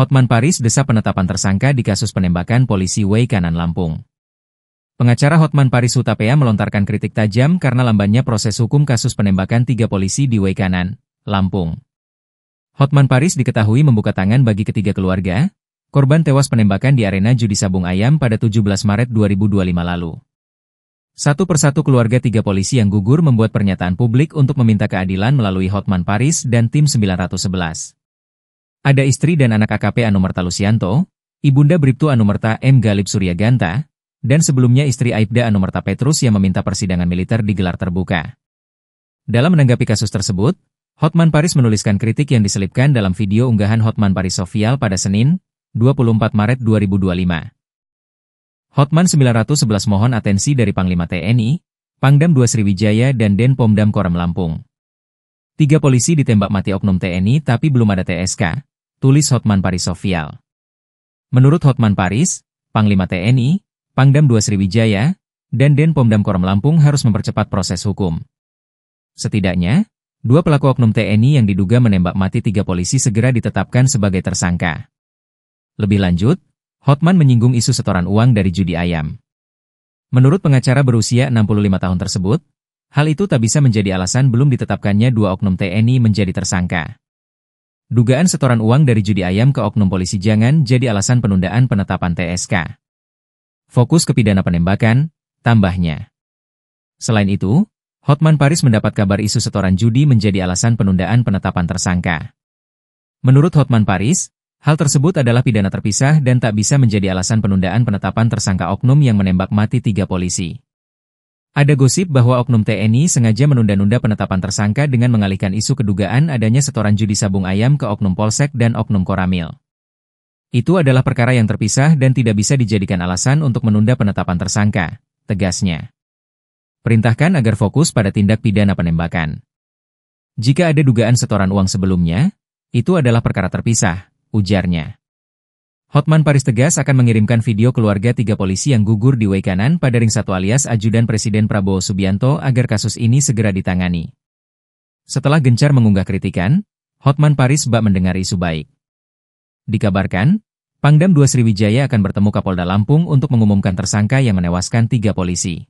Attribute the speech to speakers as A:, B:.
A: Hotman Paris desa penetapan tersangka di kasus penembakan polisi Weikanan Lampung. Pengacara Hotman Paris Hutapea melontarkan kritik tajam karena lambannya proses hukum kasus penembakan 3 polisi di Weikanan, Lampung. Hotman Paris diketahui membuka tangan bagi ketiga keluarga korban tewas penembakan di arena judi sabung ayam pada 17 Maret 2025 lalu. Satu persatu keluarga 3 polisi yang gugur membuat pernyataan publik untuk meminta keadilan melalui Hotman Paris dan tim 911. Ada istri dan anak AKP Anumerta Lusianto, Ibunda Bribtu Anumerta M. Galib Suryaganta, dan sebelumnya istri Aibda Anumerta Petrus yang meminta persidangan militer digelar terbuka. Dalam menanggapi kasus tersebut, Hotman Paris menuliskan kritik yang diselipkan dalam video unggahan Hotman Paris Sosial pada Senin, 24 Maret 2025. Hotman 911 mohon atensi dari Panglima TNI, Pangdam 2 Sriwijaya dan Denpomdam Korem Lampung. 3 polisi ditembak mati oknum TNI tapi belum ada TSK, tulis Hotman Paris Sosial. Menurut Hotman Paris, Panglima TNI, Pangdam 2 Sriwijaya, dan Denpomdam Korem Lampung harus mempercepat proses hukum. Setidaknya, 2 pelaku oknum TNI yang diduga menembak mati 3 polisi segera ditetapkan sebagai tersangka. Lebih lanjut, Hotman menyinggung isu setoran uang dari judi ayam. Menurut pengacara berusia 65 tahun tersebut, hal itu tak bisa menjadi alasan belum ditetapkannya 2 oknum TNI menjadi tersangka. Dugaan setoran uang dari judi ayam ke oknum polisi jangan jadi alasan penundaan penetapan TSK. Fokus ke pidana penembakan, tambahnya. Selain itu, Hotman Paris mendapat kabar isu setoran judi menjadi alasan penundaan penetapan tersangka. Menurut Hotman Paris, hal tersebut adalah pidana terpisah dan tak bisa menjadi alasan penundaan penetapan tersangka oknum yang menembak mati 3 polisi. Ada gosip bahwa oknum TNI sengaja menunda-nunda penetapan tersangka dengan mengalihkan isu kedugaan adanya setoran judi sabung ayam ke oknum Polsek dan oknum Koramil. Itu adalah perkara yang terpisah dan tidak bisa dijadikan alasan untuk menunda penetapan tersangka, tegasnya. Perintahkan agar fokus pada tindak pidana penembakan. Jika ada dugaan setoran uang sebelumnya, itu adalah perkara terpisah, ujarnya. Hotman Paris tegas akan mengirimkan video keluarga 3 polisi yang gugur di Weikanan pada Ring 1 alias ajudan Presiden Prabowo Subianto agar kasus ini segera ditangani. Setelah gencar mengunggah kritikan, Hotman Paris bak mendengar isu baik. Dikabarkan, Pangdam 2 Sriwijaya akan bertemu Kapolda Lampung untuk mengumumkan tersangka yang menewaskan 3 polisi.